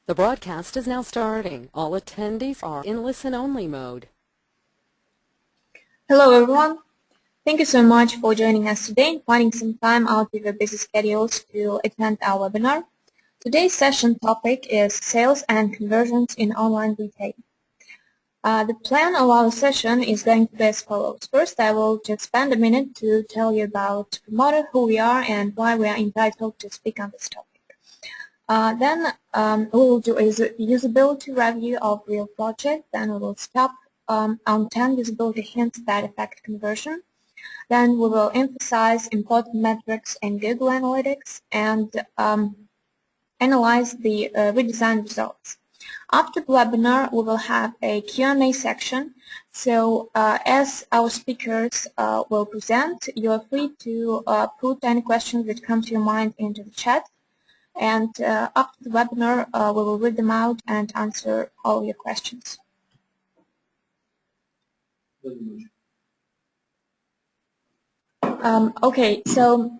The broadcast is now starting. All attendees are in listen-only mode. Hello everyone. Thank you so much for joining us today and finding some time out of your busy schedules to attend our webinar. Today's session topic is sales and conversions in online retail. The plan of our session is going to be as follows. First, I will just spend a minute to tell you about Promoter, who we are, and why we are entitled to speak on this topic. Then we will do a usability review of real project. Then we will stop on 10 usability hints that affect conversion. Then we will emphasize important metrics in Google Analytics and analyze the redesigned results. After the webinar, we will have a Q&A section. So as our speakers will present, you are free to put any questions that come to your mind into the chat. And after the webinar, we will read them out and answer all your questions. Okay, so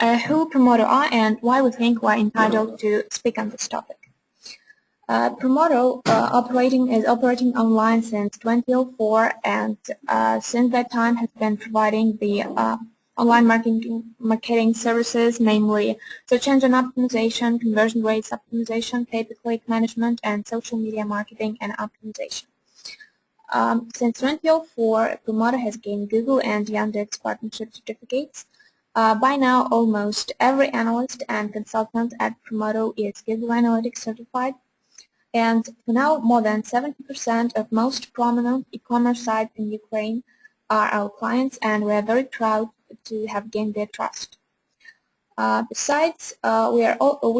who Promoter are and why we think we're entitled to speak on this topic. Promoter is operating online since 2004, and since that time has been providing the online marketing services, namely search engine optimization, conversion rates optimization, pay-per-click management, and social media marketing and optimization. Since 2004, Promoter has gained Google and Yandex partnership certificates. By now, almost every analyst and consultant at Promoter is Google Analytics certified. And for now, more than 70% of most prominent e-commerce sites in Ukraine are our clients, and we are very proud to have gained their trust. Besides, we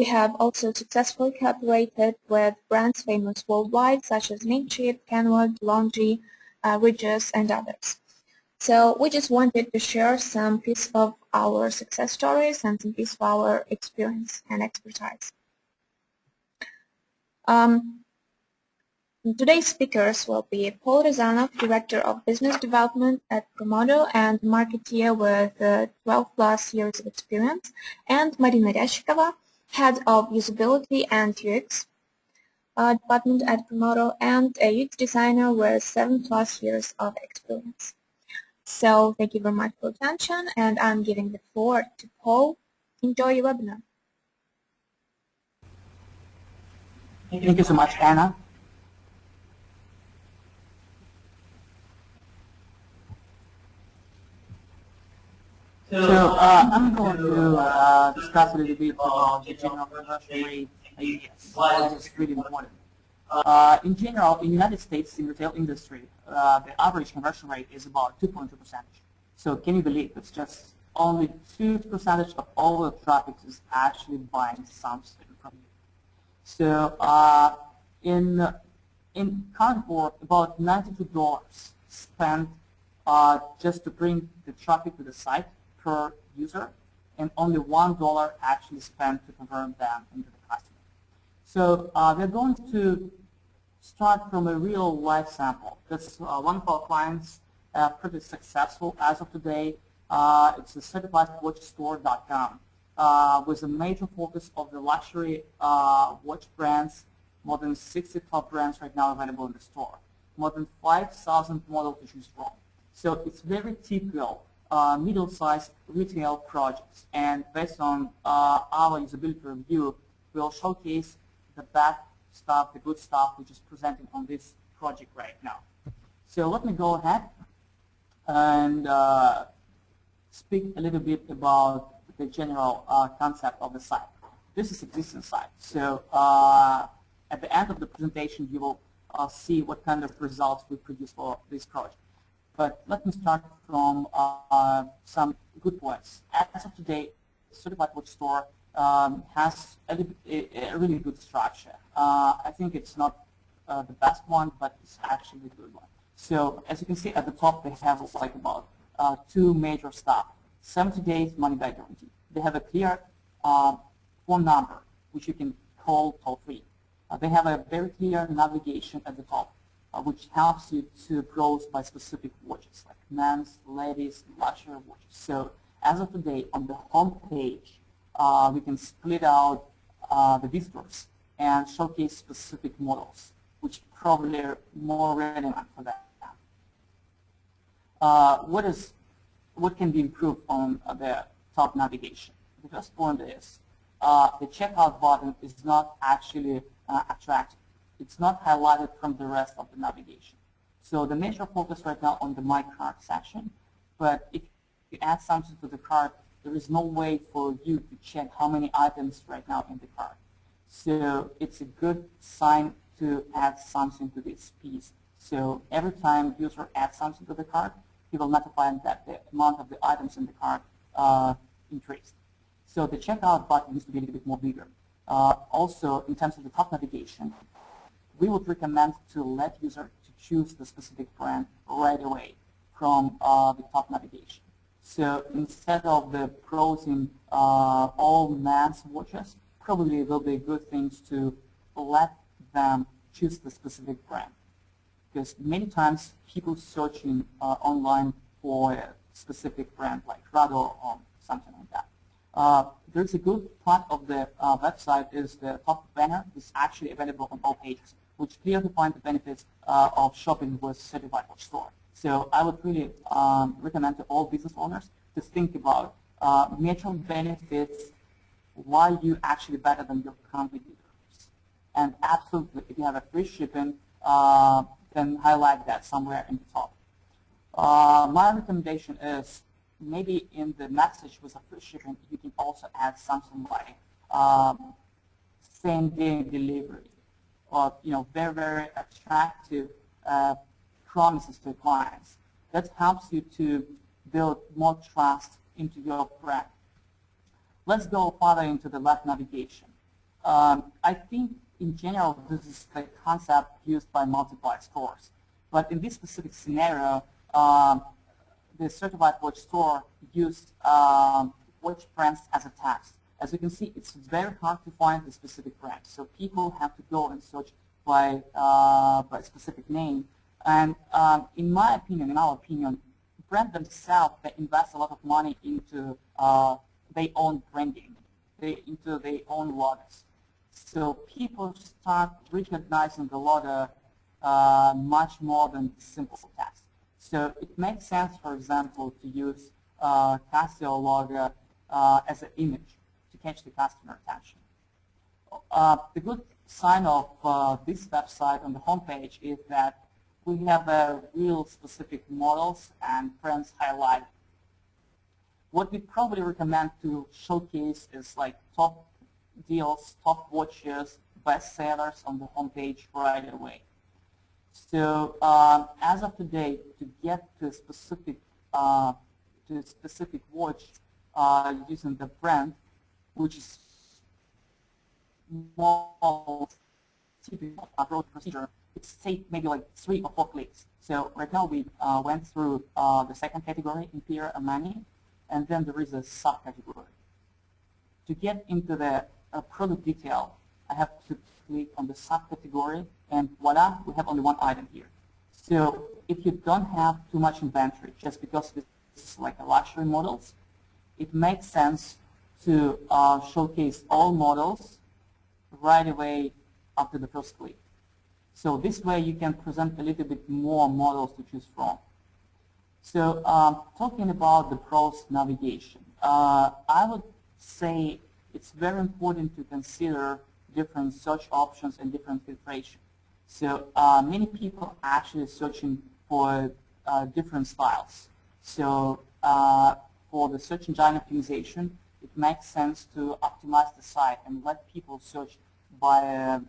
have also successfully cooperated with brands famous worldwide, such as Namecheap, Kenwood, Longi, Regis, and others. So we just wanted to share some piece of our success stories and some piece of our experience and expertise. Today's speakers will be Paul Rozanov, Director of Business Development at Promoter and marketeer with 12+ years of experience, and Marina Ryashikova, Head of Usability and UX Department at Promoter, and a UX designer with 7+ years of experience. So thank you very much for your attention, and I'm giving the floor to Paul. Enjoy your webinar. Thank you so much, Anna. So I'm going to discuss a little bit about the general conversion rate, why it's really important. In general, in the United States, in the retail industry, the average conversion rate is about 2.2%. So can you believe it's just only 2% of all the traffic is actually buying something from you? So in Concord, about $92 spent just to bring the traffic to the site per user, and only $1 actually spent to convert them into the customer. So we're going to start from a real life sample. That's one of our clients, pretty successful as of today. It's a certifiedwatchstore.com with a major focus of the luxury watch brands, more than 60 top brands right now available in the store, more than 5,000 models to choose from. So it's very typical middle-sized retail projects, and based on our usability review, we'll showcase the bad stuff, the good stuff, which is presenting on this project right now. So let me go ahead and speak a little bit about the general concept of the site. This is existing site. So at the end of the presentation, you will see what kind of results we produce for this project. But let me start from some good points. As of today, Certified Watch Store has a really good structure. I think it's not the best one, but it's actually a good one. So as you can see at the top, they have like about two major stuff: 70 days money back guarantee. They have a clear phone number, which you can call toll-free. They have a very clear navigation at the top, which helps you to browse by specific watches, like men's, ladies, luxury watches. So as of today, on the home page, we can split out the visitors and showcase specific models, which probably are more relevant for that. What can be improved on the top navigation? The first point is the checkout button is not actually attractive. It's not highlighted from the rest of the navigation. So the major focus right now on the My Cart section, but if you add something to the cart, there is no way for you to check how many items right now in the cart. So it's a good sign to add something to this piece. So every time user adds something to the cart, he will notify that the amount of the items in the cart increased. So the checkout button needs to be a little bit more bigger. Also, in terms of the top navigation, we would recommend to let user to choose the specific brand right away from the top navigation. So instead of the browsing all men's watches, probably it will be a good thing to let them choose the specific brand. Because many times people searching online for a specific brand like Rado or something like that. There's a good part of the website is the top banner is actually available on all pages, which clearly defines the benefits of shopping with certified watch store. So I would really recommend to all business owners to think about mutual benefits, why you actually better than your competitors. And absolutely, if you have a free shipping, then highlight that somewhere in the top. My recommendation is maybe in the message with a free shipping, you can also add something like same-day delivery, or very, very attractive promises to clients. That helps you to build more trust into your brand. Let's go further into the left navigation. I think in general this is the concept used by multiple stores, but in this specific scenario, the certified watch store used watch brands as a text. As you can see, it's very hard to find the specific brand, so people have to go and search by a specific name. And in my opinion, in our opinion, brands themselves, they invest a lot of money into their own branding, into their own logos. So people start recognizing the logo much more than simple text. So it makes sense, for example, to use Casio logo as an image to catch the customer attention. The good sign of this website on the homepage is that we have real specific models and brands highlighted. What we probably recommend to showcase is like top deals, top watches, best sellers on the homepage right away. So as of today, to get to a specific watch using the brand, which is more typical approach procedure, it's take maybe like 3 or 4 clicks. So right now we went through the second category, Imperial Armani, and then there is a subcategory. To get into the product detail, I have to click on the subcategory, and voila, we have only one item here. So if you don't have too much inventory, just because this is like a luxury models, it makes sense to showcase all models right away after the first click. So this way you can present a little bit more models to choose from. So talking about the pros navigation, I would say it's very important to consider different search options and different filtration. So many people are actually searching for different styles. So for the search engine optimization, it makes sense to optimize the site and let people search by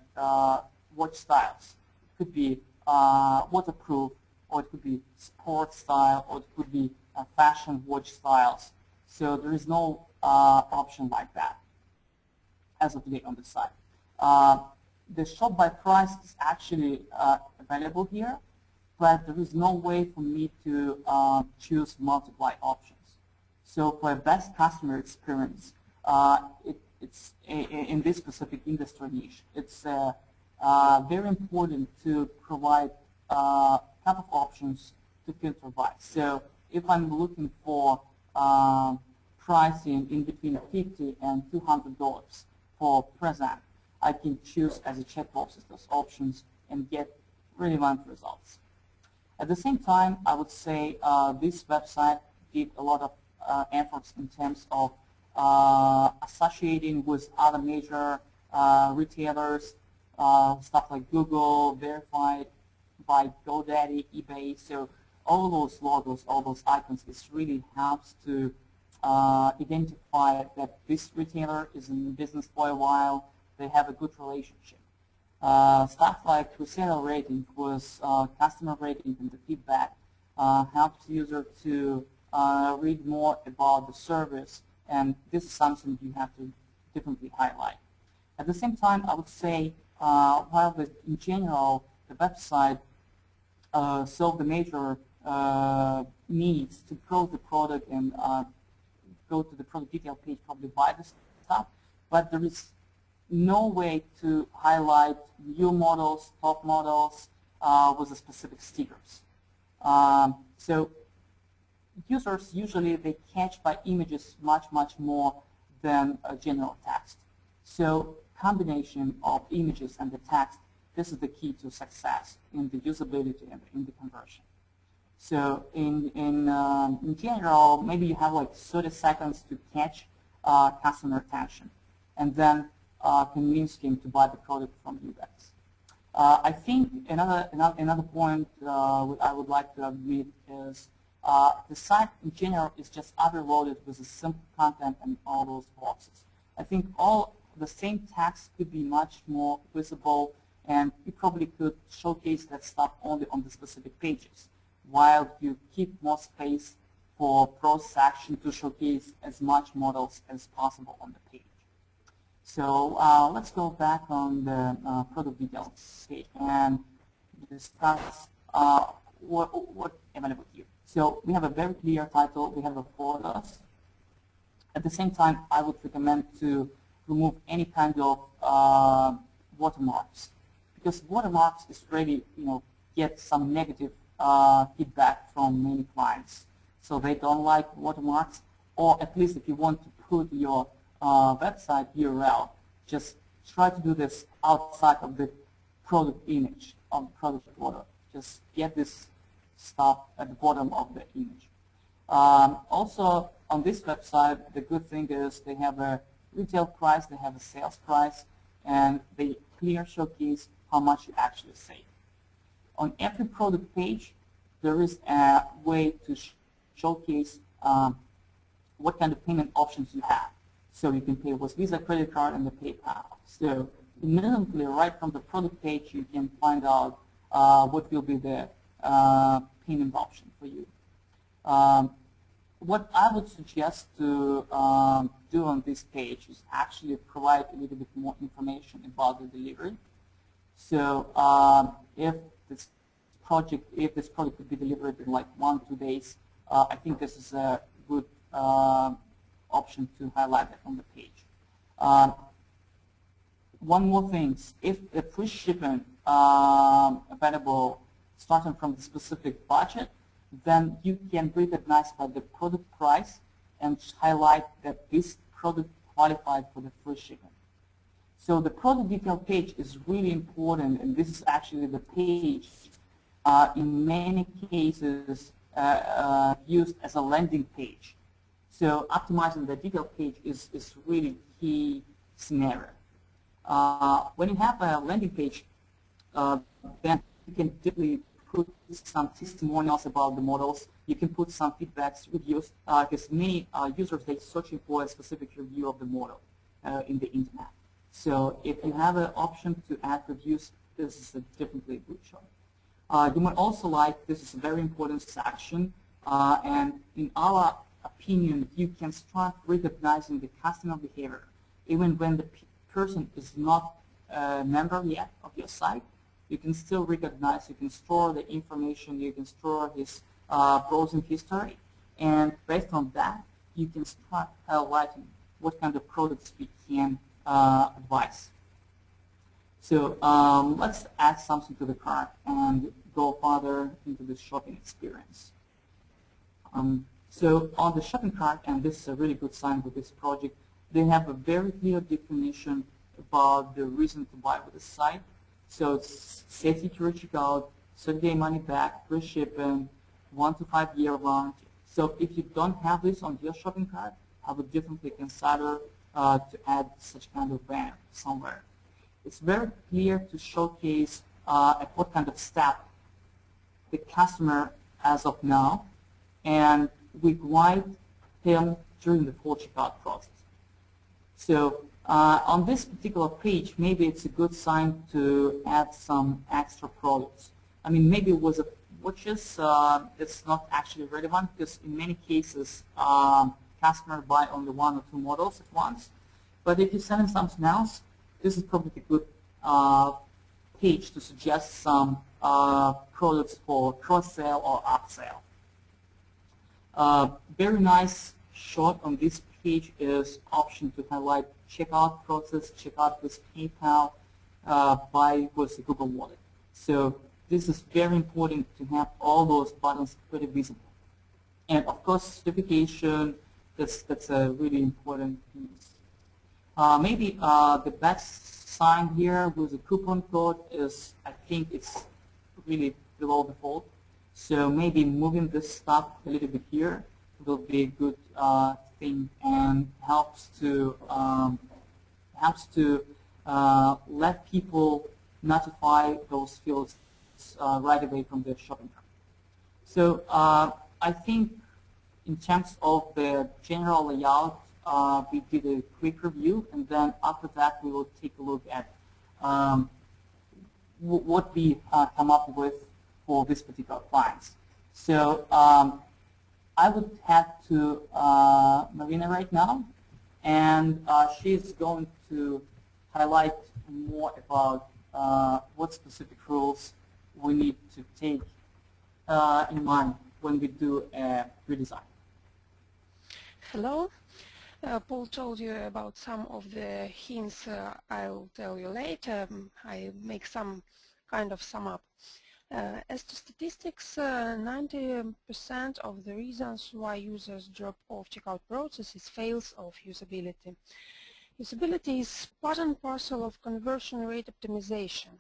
watch styles. It could be waterproof, or it could be sport style, or it could be fashion watch styles. So there is no option like that as of today on the site. The shop by price is actually available here, but there is no way for me to choose multiple options. So for a best customer experience, it's in this specific industry niche, it's very important to provide a couple of options to filter by. So if I'm looking for pricing in between $50 and $200 for present, I can choose as a checkboxes those options and get relevant results. At the same time, I would say this website did a lot of efforts in terms of associating with other major retailers, stuff like Google, verified by GoDaddy, eBay. So all those logos, all those icons, this really helps to identify that this retailer is in business for a while, they have a good relationship. Stuff like reseller rating was customer rating and the feedback helps user to read more about the service, and this is something you have to definitely highlight. At the same time, I would say while in general the website solved the major needs to grow the product and go to the product detail page, probably buy the stuff, but there is no way to highlight new models, top models with the specific stickers. So users usually they catch by images much more than general text. So combination of images and the text, this is the key to success in the usability and in the conversion. So in general, maybe you have like 30 seconds to catch customer attention, and then convince him to buy the product from you guys. I think another point I would like to admit is the site in general is just overloaded with the simple content and all those boxes. I think all the same text could be much more visible, and you probably could showcase that stuff only on the specific pages, while you keep more space for process action to showcase as much models as possible on the page. So let's go back on the product details page and discuss what available here. So we have a very clear title, we have a photos. At the same time, I would recommend to remove any kind of watermarks, because watermarks is really, get some negative feedback from many clients. So they don't like watermarks, or at least if you want to put your website URL, just try to do this outside of the product image of the product photo. Just get this stuff at the bottom of the image. Also, on this website, the good thing is they have a retail price, they have a sales price, and they clearly showcase how much you actually save. On every product page, there is a way to showcase what kind of payment options you have. So you can pay with Visa, credit card, and the PayPal. So immediately, right from the product page, you can find out what will be the payment option for you. What I would suggest to do on this page is actually provide a little bit more information about the delivery. So if this product could be delivered in like 1-2 days, I think this is a good option to highlight it on the page. One more thing, if a free shipping available starting from the specific budget, then you can recognize by the product price and highlight that this product qualified for the free shipping. So the product detail page is really important, and this is actually the page in many cases used as a landing page. So optimizing the detail page is really key scenario. When you have a landing page, then you can definitely put some testimonials about the models. You can put some feedbacks, reviews, because many users they searching for a specific review of the model in the internet. So if you have an option to add reviews, this is definitely a good choice. You might also like, this is a very important section, and in our opinion, you can start recognizing the customer behavior even when the person is not a member yet of your site. You can still recognize, you can store the information, you can store his browsing history, and based on that, you can start highlighting what kind of products we can advise. So let's add something to the cart and go further into the shopping experience. So on the shopping cart, and this is a really good sign with this project, they have a very clear definition about the reason to buy with the site. So it's safe, secure checkout, 30-day money back, free shipping, 1 to 5 year warranty. So if you don't have this on your shopping cart, I would definitely consider to add such kind of banner somewhere. It's very clear to showcase at what kind of step the customer as of now, and we guide him during the full checkout process. So on this particular page, maybe it's a good sign to add some extra products. I mean, maybe with a watches, it's not actually relevant because in many cases, customers buy only 1 or 2 models at once. But if you're selling something else, this is probably a good page to suggest some products for cross-sale or upsell. Very nice shot on this page is option to highlight checkout process, checkout with PayPal, buy with the Google Wallet. So this is very important to have all those buttons pretty visible. And of course, certification, that's a really important piece. Maybe the best sign here with the coupon code is, I think it's really below the fold. So maybe moving this stuff a little bit here will be a good thing and helps to let people notify those fields right away from their shopping cart. So I think in terms of the general layout, we did a quick review, and then after that we will take a look at what we come up with for this particular clients. So I would head to Marina right now, and she's going to highlight more about what specific rules we need to take in mind when we do a redesign. Hello. Paul told you about some of the hints I'll tell you later. I make some kind of sum up. As to statistics, 90% of the reasons why users drop off checkout process is fails of usability. Usability is part and parcel of conversion rate optimization.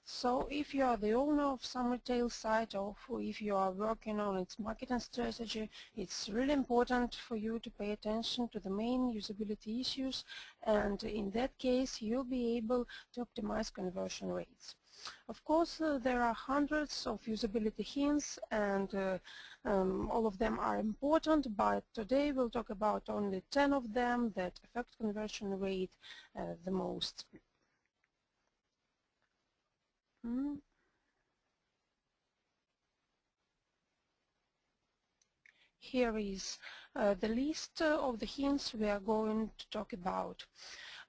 So if you are the owner of some retail site, or if you are working on its marketing strategy, it's really important for you to pay attention to the main usability issues, and in that case you'll be able to optimize conversion rates. Of course, there are hundreds of usability hints, and all of them are important, but today we'll talk about only 10 of them that affect conversion rate the most. Here is the list of the hints we are going to talk about.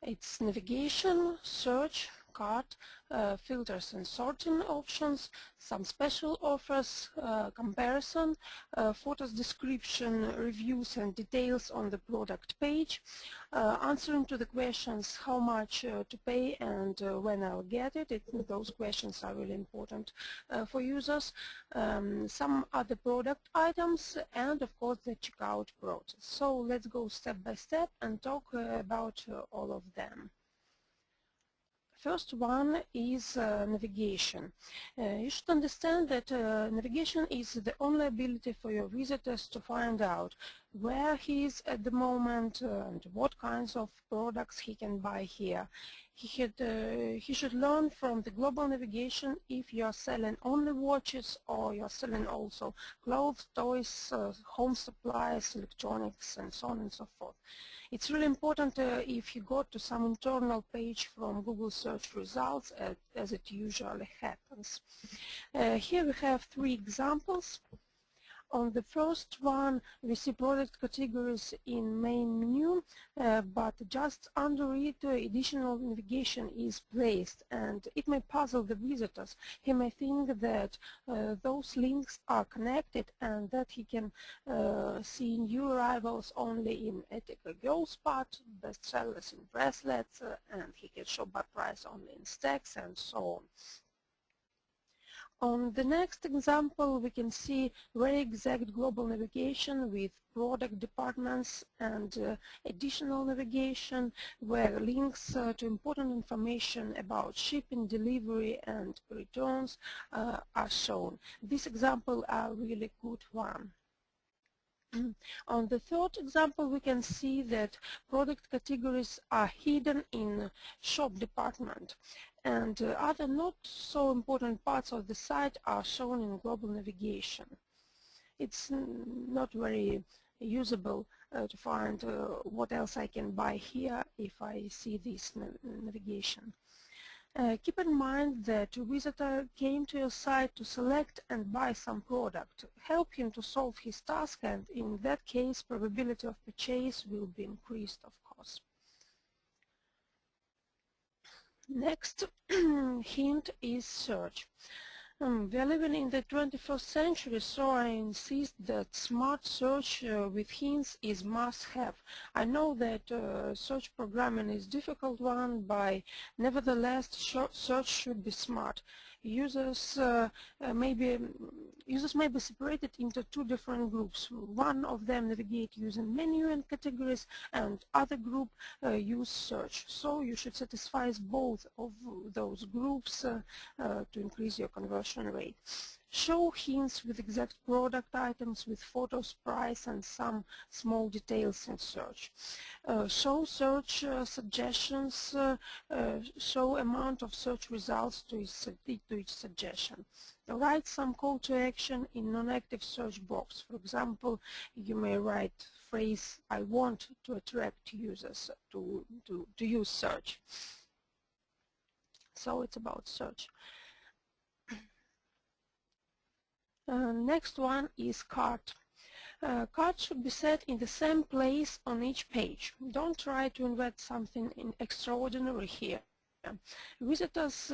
It's navigation, search, cart, filters and sorting options, some special offers, comparison, photos description, reviews and details on the product page, answering to the questions how much to pay and when I'll get it. Those questions are really important for users, some other product items, and of course the checkout process. So let's go step by step and talk about all of them. First one is navigation. You should understand that navigation is the only ability for your visitors to find out where he is at the moment and what kinds of products he can buy here. He should learn from the global navigation if you are selling only watches or you are selling also clothes, toys, home supplies, electronics, and so on and so forth. It's really important if you go to some internal page from Google search results, as it usually happens. Here we have 3 examples. On the first one, we see product categories in main menu, but just under it, additional navigation is placed, and it may puzzle the visitors. He may think that those links are connected and that he can see new arrivals only in ethical girl spot, bestsellers in bracelets, and he can shop by price only in stacks, and so on. On the next example, we can see very exact global navigation with product departments and additional navigation where links to important information about shipping, delivery, and returns are shown. This example are really good one. On the third example, we can see that product categories are hidden in shop department, and other not so important parts of the site are shown in global navigation. It's not very usable to find what else I can buy here if I see this navigation. Keep in mind that a visitor came to your site to select and buy some product. Help him to solve his task, and in that case probability of purchase will be increased, of course. Next hint is search. We are living in the 21st century, so I insist that smart search with hints is must-have. I know that search programming is a difficult one, but nevertheless search should be smart. Users may be separated into two different groups. One of them navigate using menu and categories, and other group use search. So you should satisfy both of those groups to increase your conversion rate. Show hints with exact product items with photos, price, and some small details in search. Show search suggestions, show amount of search results to each suggestion. Write some call to action in non-active search box. For example, you may write phrase, I want to attract users to use search. So it's about search. Next one is cart. Cart should be set in the same place on each page. Don't try to invent something extraordinary here. Visitors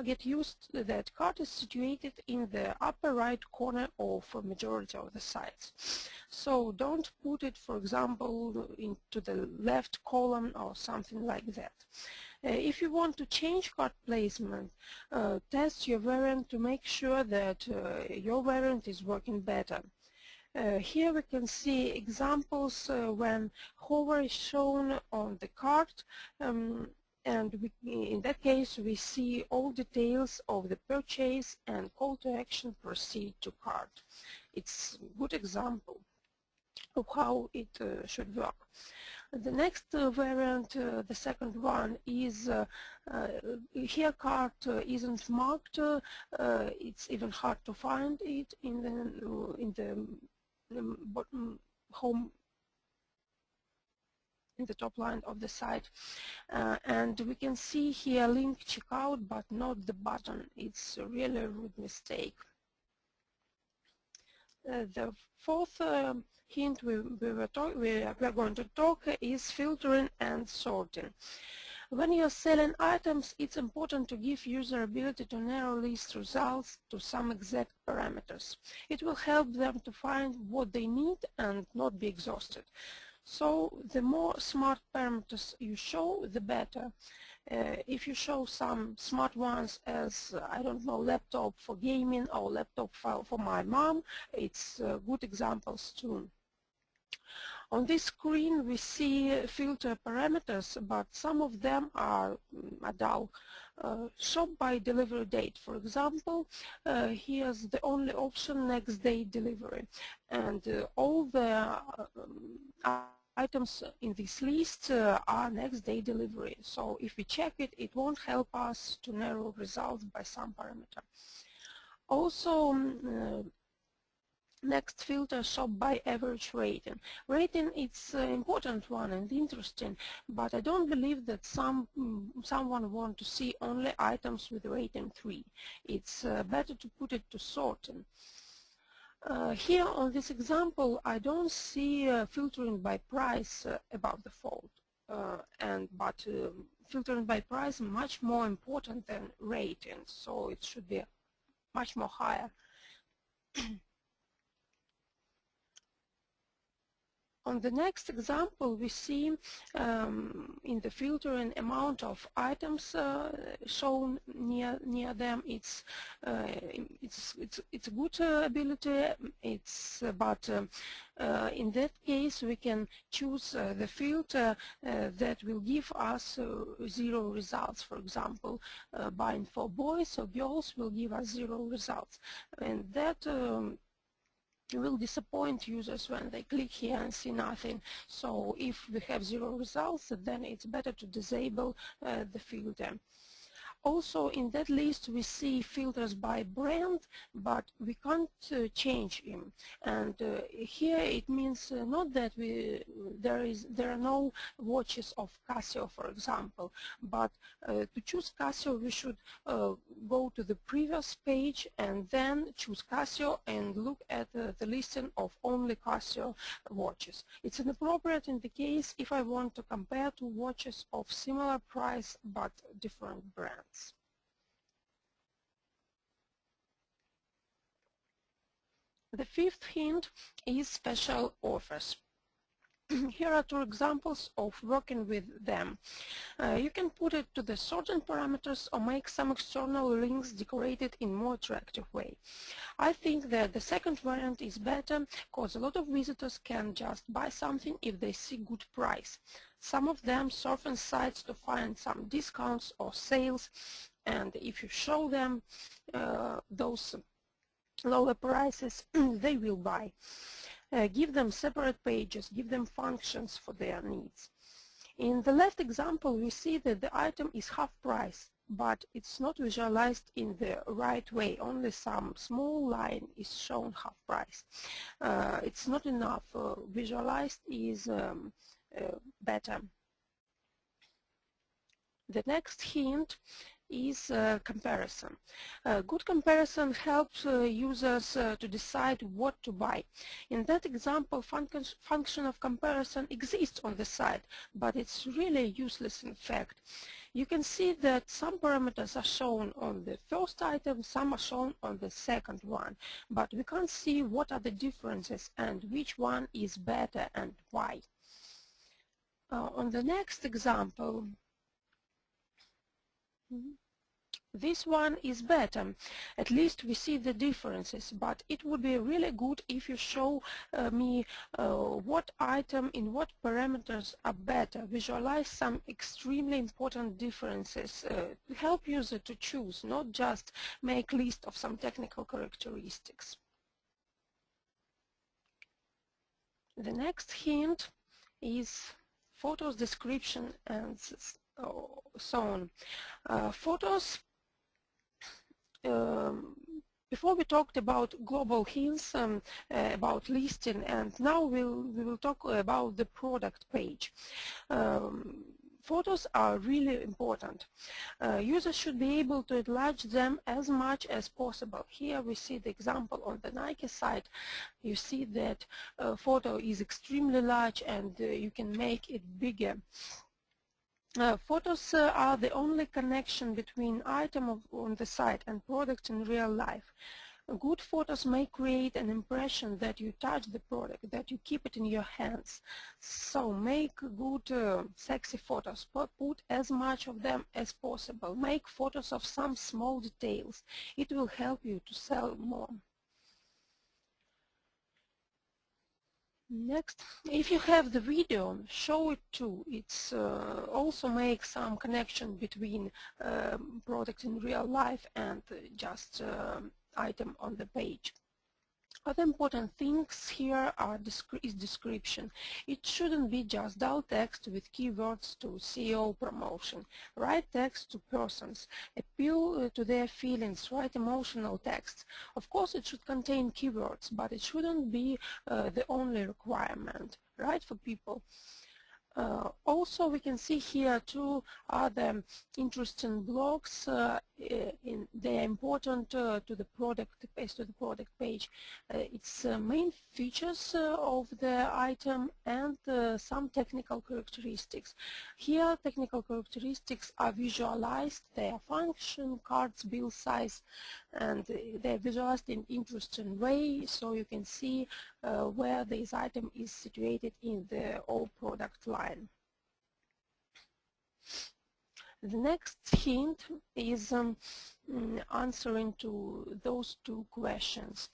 get used that cart is situated in the upper right corner of a majority of the sites. So don't put it, for example, into the left column or something like that. If you want to change cart placement, test your variant to make sure that your variant is working better. Here we can see examples when hover is shown on the cart, and in that case we see all details of the purchase and call to action proceed to cart. It's a good example of how it should work. The next variant, the second one, is here cart isn't marked. It's even hard to find it in the bottom home, in the top line of the site, and we can see here link checkout but not the button. It's really a rude mistake. The fourth hint we are going to talk is filtering and sorting. When you are selling items, it's important to give user ability to narrow list results to some exact parameters. It will help them to find what they need and not be exhausted. So the more smart parameters you show, the better. If you show some smart ones as, I don't know, laptop for gaming or laptop for my mom, it's good examples too. On this screen we see filter parameters, but some of them are dull. Shop by delivery date, for example, here's the only option, next day delivery, and all the items in this list are next day delivery. So if we check it, it won't help us to narrow results by some parameter. Also, next filter, shop by average rating. Rating is an important one and interesting, but I don't believe that someone wants to see only items with rating 3. It's better to put it to sorting. Here on this example, I don't see filtering by price above the fold, but filtering by price is much more important than rating, so it should be much more higher. On the next example, we see in the filtering amount of items shown near them. It's a good ability. But in that case, we can choose the filter that will give us 0 results. For example, buying for boys or girls will give us 0 results, and that will disappoint users when they click here and see nothing. So if we have 0 results, then it's better to disable the filter. Also, in that list we see filters by brand, but we can't change them. And here it means not that there are no watches of Casio, for example, but to choose Casio we should go to the previous page and then choose Casio and look at the listing of only Casio watches. It's inappropriate in the case if I want to compare 2 watches of similar price but different brands. The 5th hint is special offers. Here are 2 examples of working with them. You can put it to the sorting parameters or make some external links decorated in more attractive way. I think that the second variant is better because a lot of visitors can just buy something if they see good price. Some of them surf on sites to find some discounts or sales, and if you show them those lower prices, they will buy. Give them separate pages, give them functions for their needs. In the left example, we see that the item is half price, but it's not visualized in the right way. Only some small line is shown half price. It's not enough. Visualized is better. The next hint is comparison. Good comparison helps users to decide what to buy. In that example, function of comparison exists on the site, but it's really useless in fact. You can see that some parameters are shown on the first item, some are shown on the second one, but we can't see what are the differences and which one is better and why. On the next example, this one is better. At least we see the differences, but it would be really good if you show me what item in what parameters are better. Visualize some extremely important differences to help user to choose, not just make list of some technical characteristics. The next hint is photos, description, and so on. Photos, before we talked about global hints, about listing, and now we will talk about the product page. Photos are really important. Users should be able to enlarge them as much as possible. Here we see the example on the Nike site. You see that photo is extremely large and you can make it bigger. Photos are the only connection between item on the site and product in real life. Good photos may create an impression that you touch the product, that you keep it in your hands. So make good sexy photos, put as much of them as possible. Make photos of some small details. It will help you to sell more. Next, if you have the video, show it too. It's also make some connection between product in real life and just item on the page. Other important things here are is description. It shouldn't be just dull text with keywords to SEO promotion. Write text to persons. Appeal to their feelings. Write emotional text. Of course, it should contain keywords, but it shouldn't be the only requirement, right, for people. Also, we can see here two other interesting blocks. They are important to the product page. It's main features of the item and some technical characteristics. Here, technical characteristics are visualized, their function, cards, bill size, and they're visualized in interesting way, so you can see where this item is situated in the whole product line. The next hint is answering to those two questions.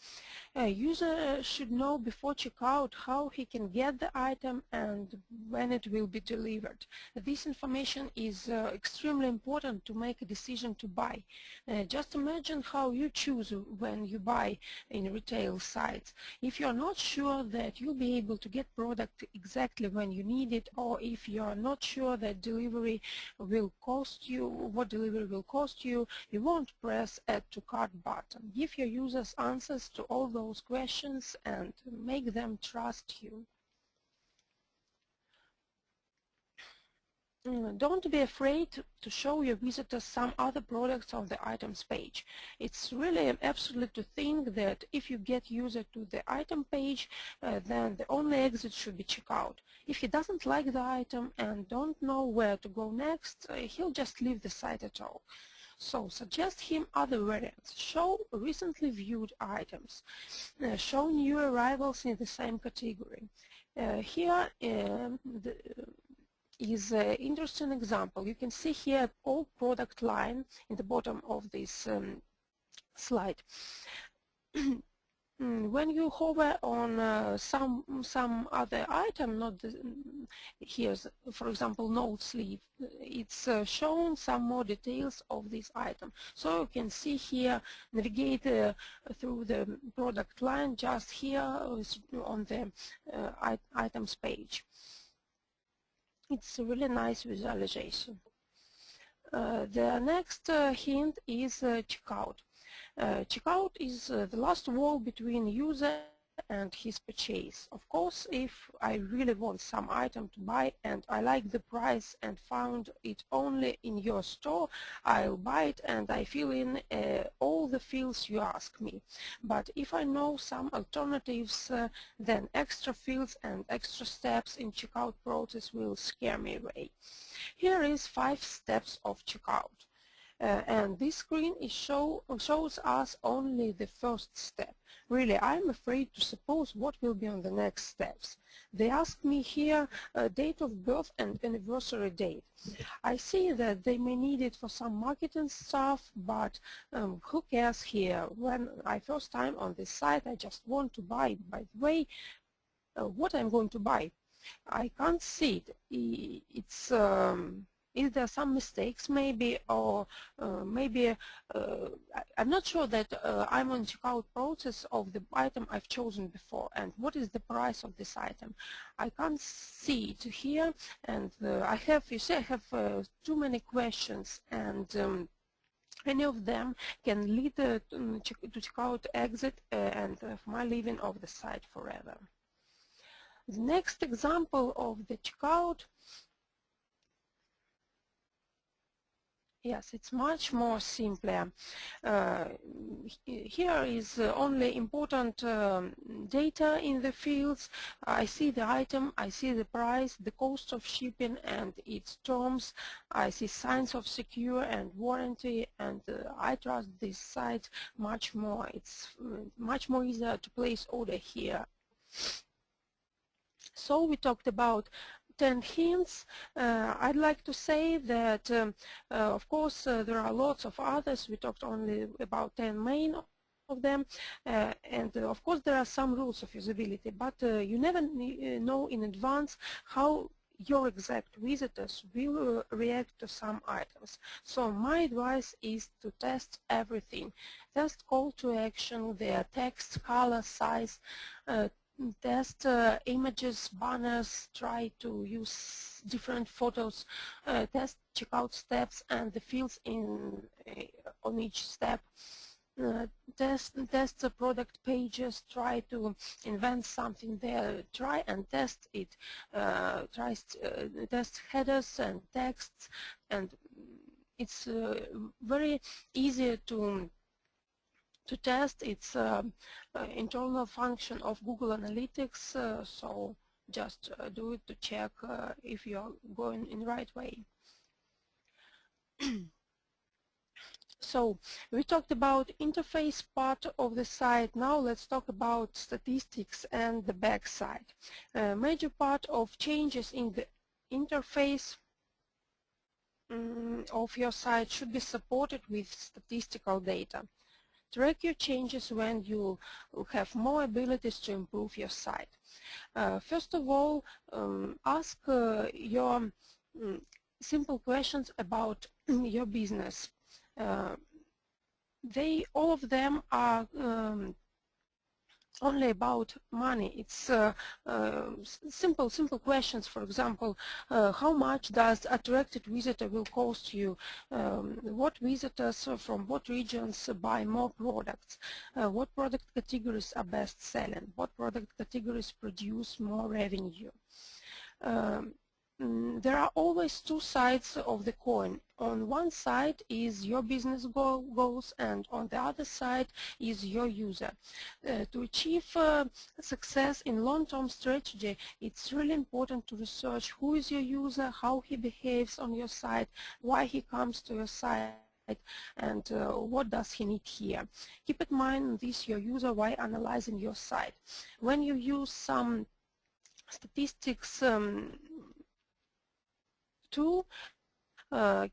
A user should know before checkout how he can get the item and when it will be delivered. This information is extremely important to make a decision to buy. Just imagine how you choose when you buy in retail sites. If you're not sure that you'll be able to get product exactly when you need it, or if you're not sure that delivery will cost you, what delivery will cost you, you won't press Add to Cart button. Give your users answers to all those questions and make them trust you. Don't be afraid to show your visitors some other products on the items page. It's really absolute to think that if you get user to the item page, then the only exit should be checkout. If he doesn't like the item and don't know where to go next, he'll just leave the site at all. So suggest him other variants. Show recently viewed items. Show new arrivals in the same category. Here is an interesting example. You can see here all product line in the bottom of this slide. When you hover on some other item, not the, here's for example note sleeve, it's shown some more details of this item. So you can see here, navigate through the product line just here on the items page. It's a really nice visualization. The next hint is checkout. Checkout is the last wall between user and his purchase. Of course, if I really want some item to buy and I like the price and found it only in your store, I'll buy it and I fill in all the fields you ask me. But if I know some alternatives, then extra fields and extra steps in checkout process will scare me away. Here is 5 steps of checkout. And this screen shows us only the first step. Really, I'm afraid to suppose what will be on the next steps. They ask me here date of birth and anniversary date. I see that they may need it for some marketing stuff, but who cares here? When I first time on this site, I just want to buy. By the way, what I'm going to buy, I can't see it. It's is there some mistakes maybe, or maybe I'm not sure that I'm on checkout process of the item I've chosen before, and what is the price of this item? I can't see it here, and I have, you see, I have too many questions, and any of them can lead to checkout exit and my leaving of the site forever. The next example of the checkout, yes, it's much more simpler. Here is only important data in the fields. I see the item, I see the price, the cost of shipping and its terms. I see signs of secure and warranty, and I trust this site much more. It's much more easier to place order here. So we talked about 10 hints. I'd like to say that, of course, there are lots of others. We talked only about 10 main of them, and of course there are some rules of usability, but you never know in advance how your exact visitors will react to some items. So my advice is to test everything. Test call to action, their text, color, size, test images, banners, try to use different photos, test checkout steps and the fields on each step. test the product pages, try to invent something there, try and test it, test headers and texts, and it's very easy to test. It's internal function of Google Analytics, so just do it to check if you're going in the right way. So we talked about interface part of the site. Now let's talk about statistics and the back side. A major part of changes in the interface of your site should be supported with statistical data. Track your changes when you have more abilities to improve your site. First of all, ask your simple questions about your business. All of them are only about money. It's simple questions. For example, how much does attracted visitor will cost you? What visitors from what regions buy more products? What product categories are best selling? What product categories produce more revenue? There are always two sides of the coin. On one side is your business goals, and on the other side is your user. To achieve success in long-term strategy, it's really important to research who is your user, how he behaves on your site, why he comes to your site, and what does he need here. Keep in mind this your user while analyzing your site. When you use some statistics tool,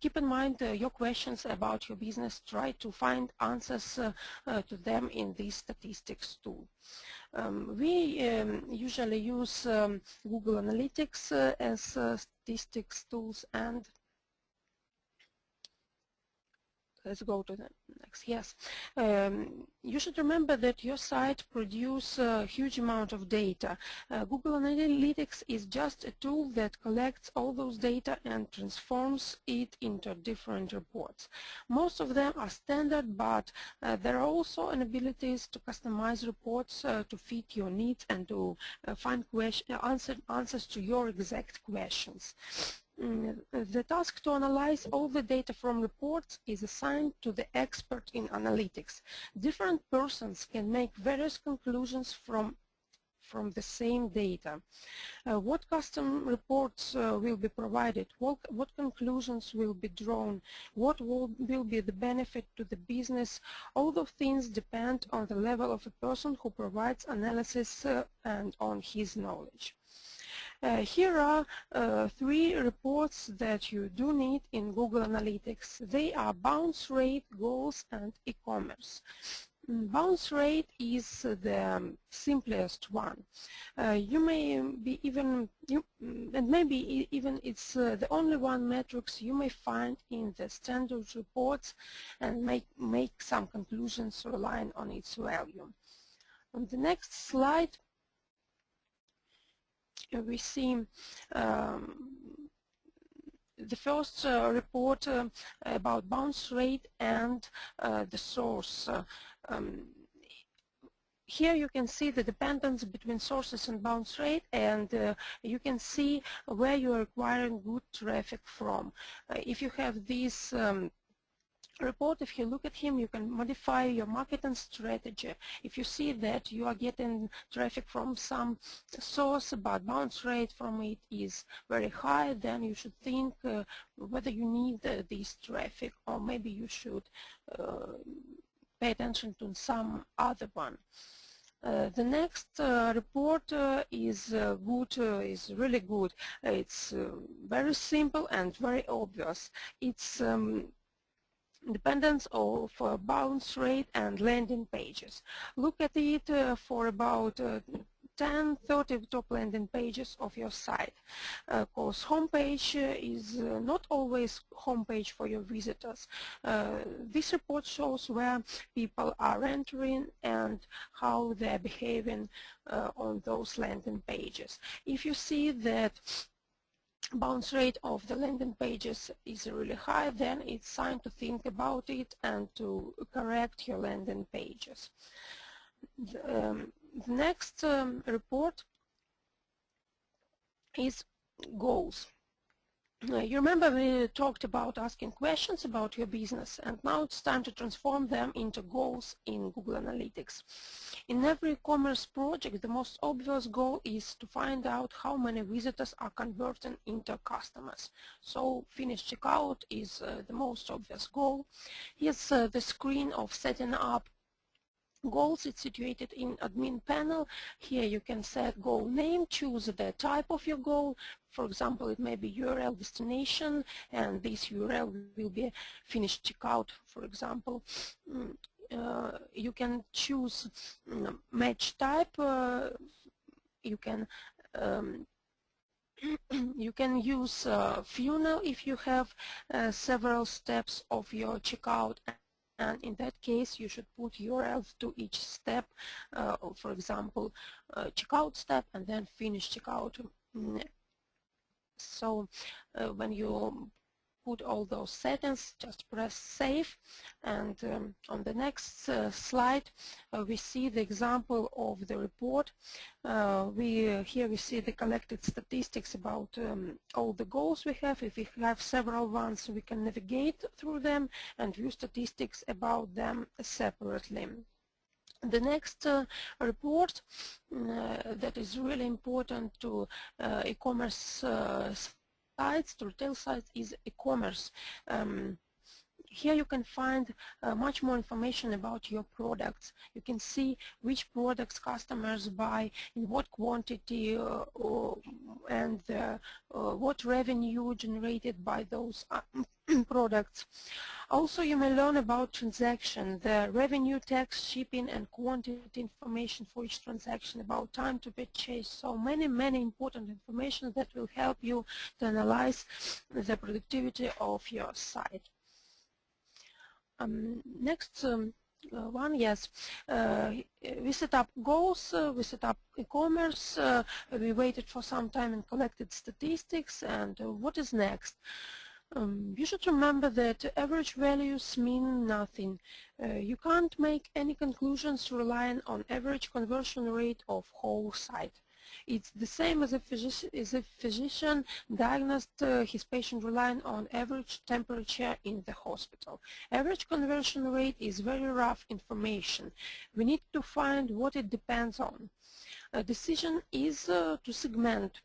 keep in mind your questions about your business. Try to find answers to them in this statistics tool. We usually use Google Analytics as statistics tools, and let's go to the next. Yes. You should remember that your site produces a huge amount of data. Google Analytics is just a tool that collects all those data and transforms it into different reports. Most of them are standard, but there are also abilities to customize reports to fit your needs and to find answers to your exact questions. The task to analyze all the data from reports is assigned to the expert in analytics. Different persons can make various conclusions from the same data. What custom reports will be provided, what conclusions will be drawn, what will be the benefit to the business. All those things depend on the level of a person who provides analysis and on his knowledge. Here are 3 reports that you do need in Google Analytics. They are bounce rate, goals, and e-commerce. Bounce rate is the simplest one. You may be even, and maybe even it's the only one metrics you may find in the standard reports and make some conclusions relying on its value. On the next slide, we see the first report about bounce rate and the source. Here you can see the dependence between sources and bounce rate, and you can see where you are acquiring good traffic from. If you have this report, if you look at him, you can modify your marketing strategy. If you see that you are getting traffic from some source but bounce rate from it is very high, then you should think whether you need this traffic, or maybe you should pay attention to some other one. The next report is good, is really good. It's very simple and very obvious. It's dependence of bounce rate and landing pages. Look at it for about 10-30 top landing pages of your site, because homepage is not always homepage for your visitors. This report shows where people are entering and how they're behaving on those landing pages. If you see that bounce rate of the landing pages is really high, then it's time to think about it and to correct your landing pages. The next report is goals. You remember we talked about asking questions about your business, and now it's time to transform them into goals in Google Analytics. In every e-commerce project, the most obvious goal is to find out how many visitors are converting into customers. So finished checkout is the most obvious goal. Here's the screen of setting up goals. It's situated in admin panel. Here you can set goal name, choose the type of your goal. For example, it may be URL destination, and this URL will be finished checkout, for example. You can choose match type. You can you can use funnel if you have several steps of your checkout. And in that case, you should put URLs to each step, for example, checkout step and then finish checkout. So when you put all those settings, just press save, and on the next slide we see the example of the report. Here we see the collected statistics about all the goals we have. If we have several ones, we can navigate through them and view statistics about them separately. The next report that is really important to e-commerce sites, to retail sites, is e-commerce. Here you can find much more information about your products. You can see which products customers buy, in what quantity, and what revenue generated by those products. Also, you may learn about transaction, the revenue, tax, shipping, and quantity information for each transaction, about time to purchase. So many important information that will help you to analyze the productivity of your site. Next one, yes, we set up goals, we set up e-commerce, we waited for some time and collected statistics, and what is next? You should remember that average values mean nothing. You can't make any conclusions relying on average conversion rate of whole site. It's the same as a physician diagnosed his patient relying on average temperature in the hospital. Average conversion rate is very rough information. We need to find what it depends on. A decision is to segment.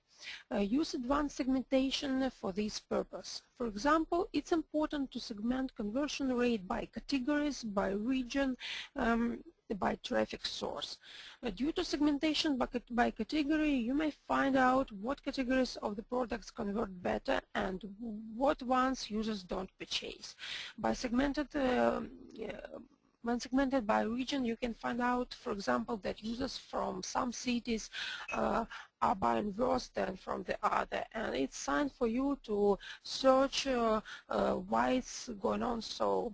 Use advanced segmentation for this purpose. For example, it's important to segment conversion rate by categories, by region, by traffic source. Due to segmentation by category, you may find out what categories of the products convert better and what ones users don't purchase. When segmented by region, you can find out, for example, that users from some cities are buying worse than from the other, and it's time for you to search why it's going on so.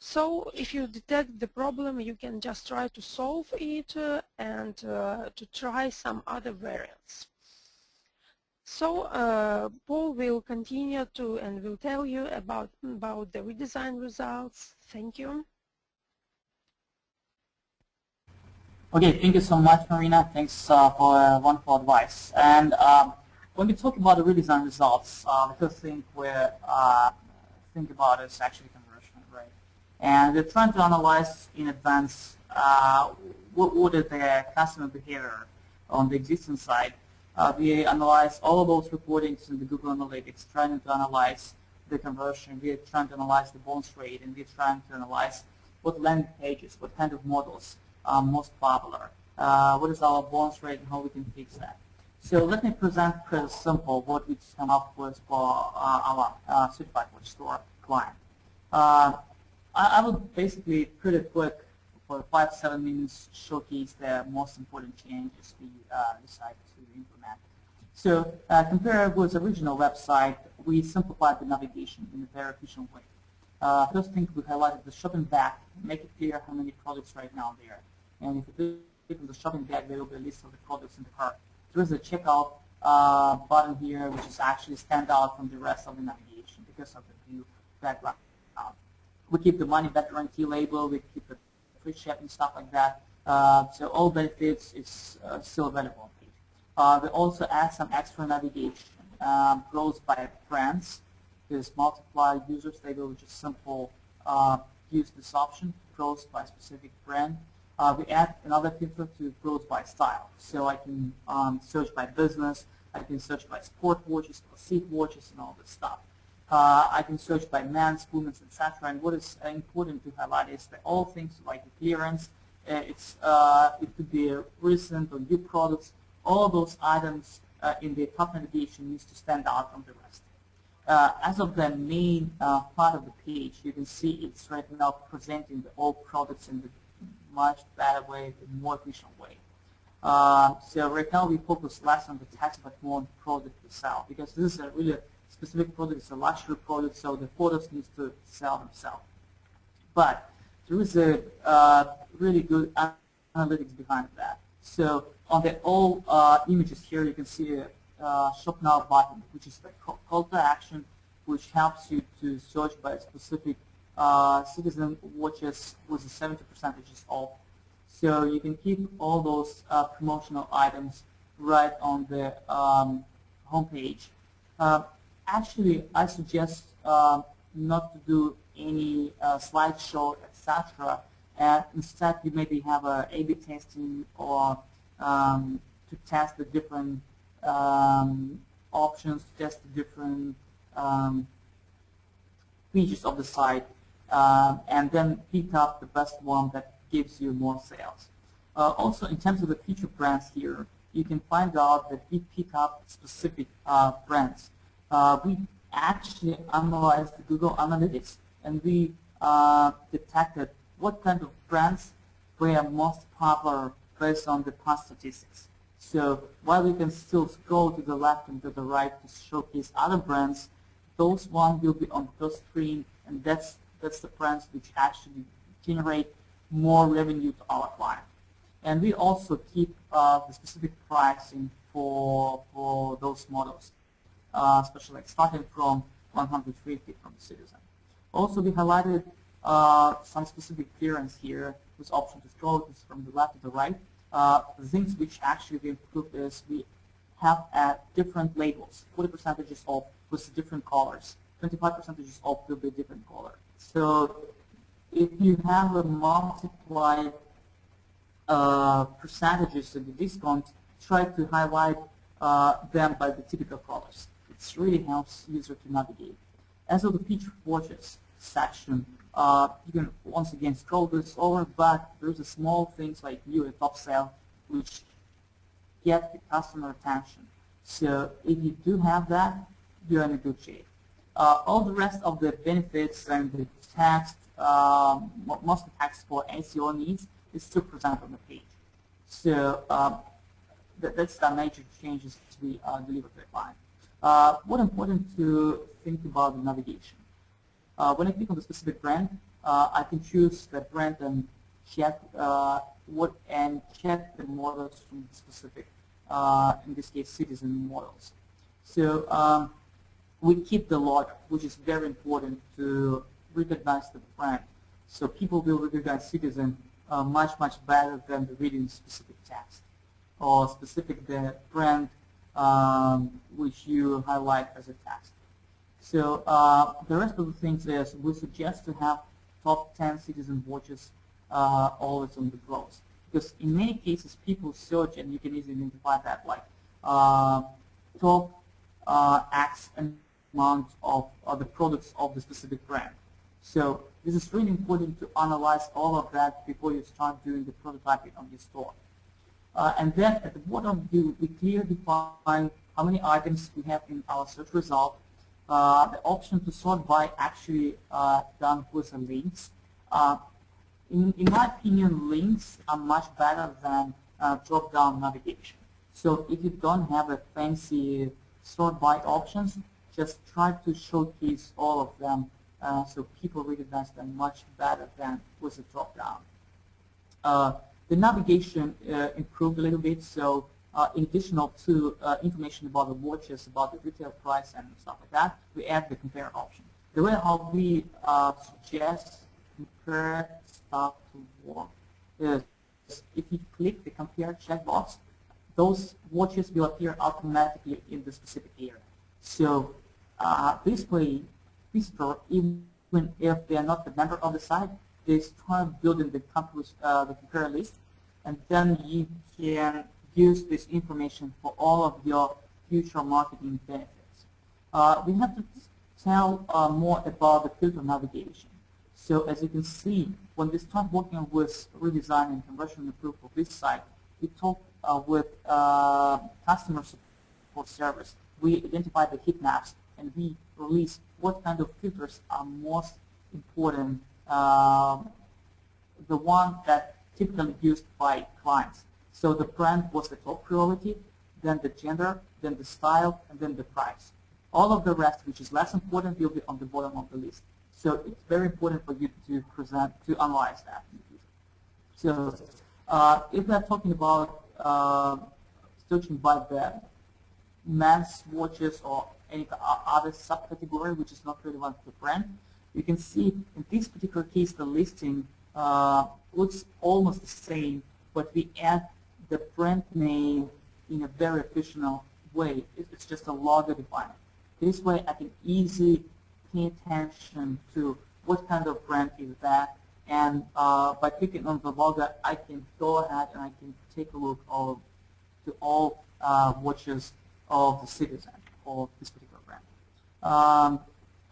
So if you detect the problem, you can just try to solve it and to try some other variants. So Paul will continue and will tell you about the redesign results. Thank you. Okay, thank you so much, Marina. Thanks for wonderful advice. And when we talk about the redesign results, the first thing we think about is actually conversion rate. And we're trying to analyze in advance what is the customer behavior on the existing side. We analyze all of those reportings in the Google Analytics, trying to analyze the conversion. We're trying to analyze the bounce rate, and we're trying to analyze what landing pages, what kind of models are most popular, what is our bounce rate, and how we can fix that. So let me present pretty simple what we come up with for our certified watch store client. I will basically pretty quick for 5-7 minutes showcase the most important changes we decided to implement. So compared with the original website, we simplified the navigation in a very efficient way. First thing, we highlighted the shopping bag, make it clear how many products right now there. And if you click on the shopping bag, there will be a list of the products in the cart. There is a checkout button here, which is actually stand out from the rest of the navigation because of the blue background. We keep the money back guarantee label, we keep the free shipping, stuff like that. So all benefits is still available on page. We also add some extra navigation, growth by brands. There's multiply users label, which is simple. Use this option, growth by specific brand. We add another filter to growth by style. So I can search by business, I can search by sport watches, seat watches, and all this stuff. I can search by men's, women's, etc. And what is important to highlight is that all things like appearance, it could be recent or new products, all those items in the top navigation needs to stand out from the rest. As of the main part of the page, you can see it's right now presenting the all products in the much better way, in more efficient way. So right now we focus less on the text but more on the product itself, because this is a really specific product, it's a luxury product, so the photos need to sell themselves. But there is a really good analytics behind that. So on the all images here, you can see a Shop Now button, which is the call to action, which helps you to search by a specific citizen watches with a 70% off. So you can keep all those promotional items right on the homepage. Actually, I suggest not to do any slideshow, etc. And instead, you maybe have a A/B testing or to test the different options, test the different features of the site, and then pick up the best one that gives you more sales. Also, in terms of the feature brands here, you can find out that we pick up specific brands. We actually analyzed the Google Analytics, and we detected what kind of brands were most popular based on the past statistics. So while you can still scroll to the left and to the right to showcase other brands, those ones will be on the first screen, and that's the brands which actually generate more revenue to our client. And we also keep the specific pricing for those models, especially like starting from 150 from the citizen. Also, we highlighted some specific clearance here with option to scroll from the left to the right. The things which actually we improved is we have different labels, 40% is off with different colors, 25% is off will be a different color. So if you have a multiplied percentages of the discount, try to highlight them by the typical colors. It really helps user to navigate. As of the featured watches section, you can once again scroll this over, but there's a small things like view a top sale which get the customer attention. So if you do have that, you're in a good shape. All the rest of the benefits and the text, most of the text for SEO needs is still present on the page. So that's the major changes we deliver to the client. What's important to think about the navigation. When I click on the specific brand, I can choose the brand and check check the models from the specific, in this case, citizen models. So we keep the log, which is very important to recognize the brand. So people will recognize citizen much better than the reading specific text or specific the brand which you highlight as a text. So the rest of the things is we suggest to have top 10 citizen watches always on the growth, because in many cases people search and you can easily identify that like top X amount of the products of the specific brand. So this is really important to analyze all of that before you start doing the prototyping on your store. And then at the bottom, we clearly define how many items we have in our search result. The option to sort by actually done with the links. In my opinion, links are much better than drop-down navigation. So if you don't have a fancy sort by options, just try to showcase all of them so people recognize them much better than with a drop-down. The navigation improved a little bit, so in additional to information about the watches, about the retail price and stuff like that, we add the compare option. The way how we suggest compare stuff to work is if you click the compare checkbox, those watches will appear automatically in the specific area. So this way, visitor, even if they are not the member of the site, they start building the compare list, and then you can use this information for all of your future marketing benefits. We have to tell more about the filter navigation. So as you can see, when we start working with redesign and conversion improvement of this site, we talk with customer support service. We identify the heat maps and we release what kind of filters are most important, the one that typically used by clients. So the brand was the top priority, then the gender, then the style, and then the price. All of the rest, which is less important, will be on the bottom of the list. So it's very important for you to analyze that. So if we're talking about searching by the men's watches or any other subcategory which is not relevant to the brand, you can see in this particular case the listing looks almost the same, but we add the brand name in a very efficient way. It's just a logo defined. This way I can easily pay attention to what kind of brand is that, and by clicking on the logo I can go ahead and I can take a look to all watches of the citizen of this particular brand.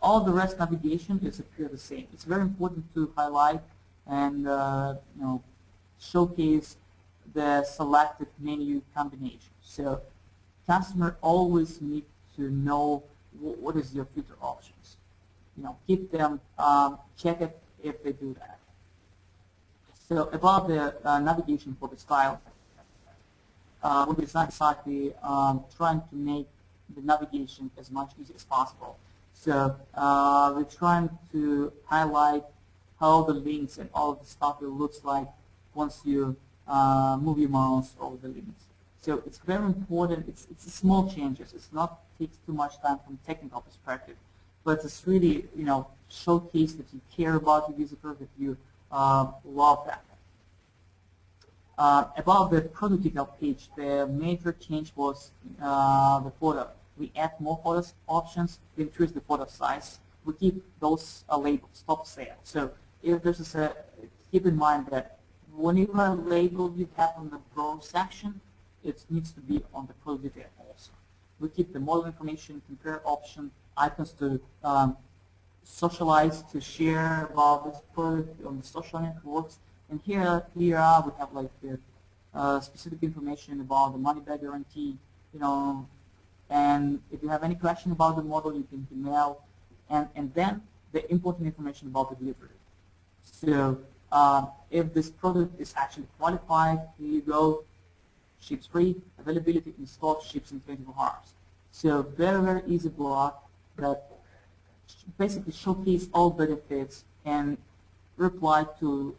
All the rest navigation is appear the same. It's very important to highlight and showcase the selected menu combination. So customer always need to know what is your filter options. Keep them, check it if they do that. So about the navigation for the style, when we design the site, we trying to make the navigation as much easy as possible. So we're trying to highlight how the links and all of the stuff it looks like once you move your mouse over the links. So it's very important. It's small changes. It's not takes too much time from a technical perspective, but it's really showcase that you care about your visitor, that you love that. About the product detail page, the major change was the photo. We add more photos options, we increase the photo size. We keep those labels, top sale. So if there's keep in mind that whenever label you have on the Pro section, it needs to be on the product detail also. We keep the model information, compare option, icons to socialize, to share about this product on the social networks. And here we have like the specific information about the money back guarantee, and if you have any question about the model, you can email, and then the important information about the delivery. So if this product is actually qualified, here you go, ships free, availability in stock, ships in 24 hours. So very, very easy block that basically showcase all benefits and reply to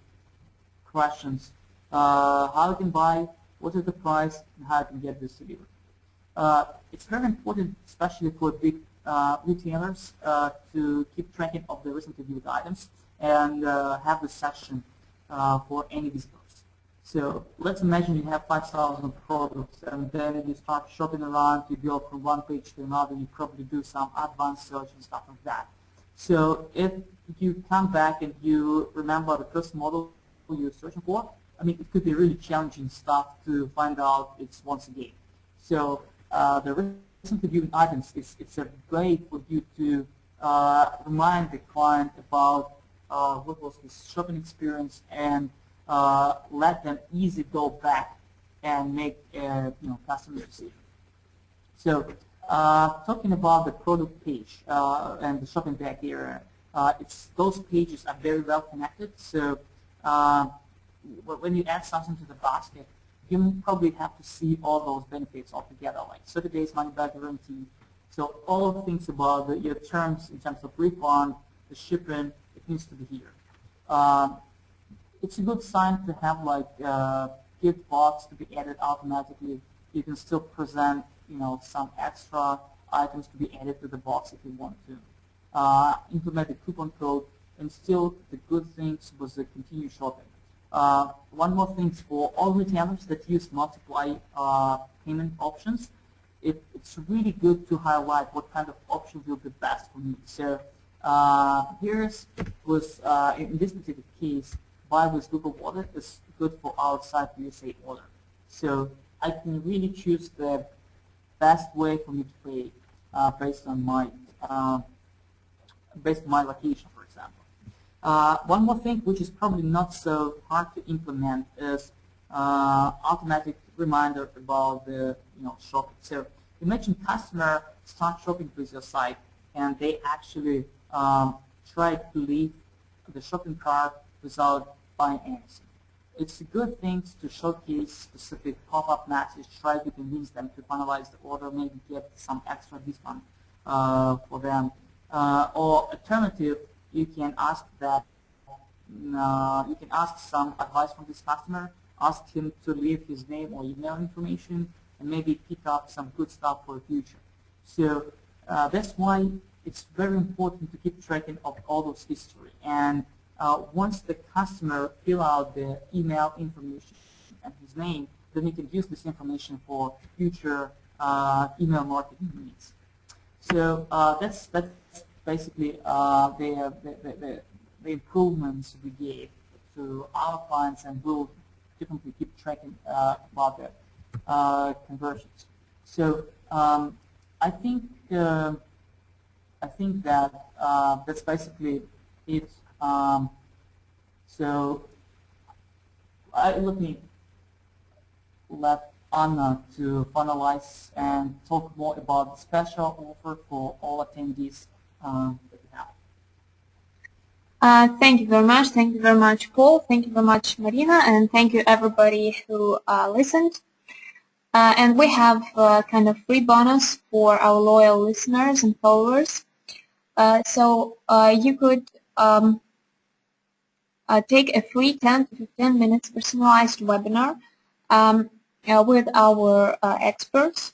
questions. How you can buy, what is the price, and how you can get this delivered. It's very important, especially for big retailers, to keep tracking of the recently viewed items and have the section for any visitors. So let's imagine you have 5,000 products and then you start shopping around, you go from one page to another, you probably do some advanced search and stuff like that. So if you come back and you remember the first model you're searching for, I mean, it could be really challenging stuff to find out it's once again. So the recently viewed items, it's a way for you to remind the client about what was his shopping experience and let them easily go back and make a customer decision. So talking about the product page and the shopping bag area, those pages are very well connected. So when you add something to the basket, you probably have to see all those benefits all together, like 30 days money back guarantee. So all of the things about your terms in terms of refund, the shipping, it needs to be here. It's a good sign to have like gift box to be added automatically. you can still present, some extra items to be added to the box if you want to. Implement a coupon code, and still the good things was the continue shopping. One more thing for all retailers that use multiply payment options, it's really good to highlight what kind of options will be best for me. So here's was in this particular case, buy with Google Wallet is good for outside USA order. So I can really choose the best way for me to pay based on my location, for example. One more thing, which is probably not so hard to implement, is automatic reminder about the shopping. So imagine customer start shopping with your site, and they actually try to leave the shopping cart without buying anything. It's a good thing to showcase specific pop-up message, try to convince them to finalize the order, maybe get some extra discount for them. Or alternative, you can ask that you can ask some advice from this customer, ask him to leave his name or email information, and maybe pick up some good stuff for the future. So that's why it's very important to keep tracking of all those history. And once the customer fill out the email information and his name, then you can use this information for future email marketing needs. So that's basically the improvements we gave to our clients, and we'll definitely keep tracking about the conversions. So I think that that's basically it. So let me let Anna to finalize and talk more about the special offer for all attendees that we have. Thank you very much. Thank you very much, Paul. Thank you very much, Marina, and thank you everybody who listened. And we have kind of free bonus for our loyal listeners and followers. So you could take a free 10 to 15 minutes personalized webinar with our experts.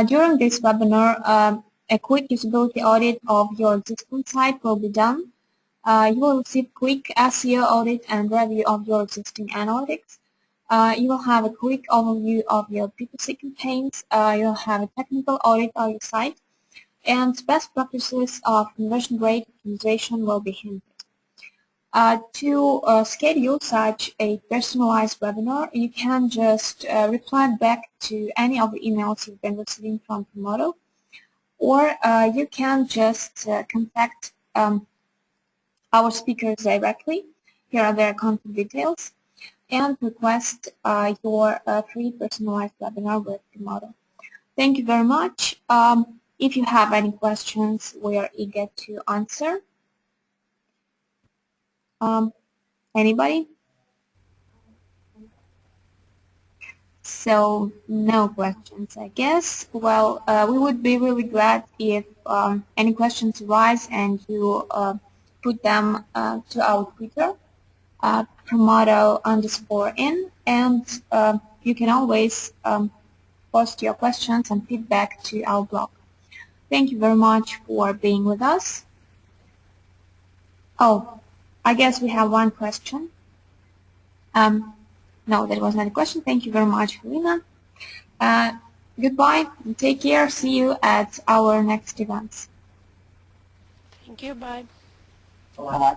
During this webinar, a quick usability audit of your existing site will be done. You will receive quick SEO audit and review of your existing analytics. You will have a quick overview of your PPC campaigns. You'll have a technical audit of your site, and best practices of conversion rate optimization will be hinted. To schedule such a personalized webinar, you can just reply back to any of the emails you've been receiving from Promodo, or you can just contact our speakers directly. Here are their contact details, and request your free personalized webinar with Promodo. Thank you very much. If you have any questions, we are eager to answer. Anybody? So no questions, I guess. Well, we would be really glad if any questions arise and you put them to our Twitter, Promodo_in, and you can always post your questions and feedback to our blog. Thank you very much for being with us. Oh, I guess we have one question. No, there was not a question. Thank you very much, Helena. Goodbye. Take care. See you at our next events. Thank you. Bye. Bye-bye.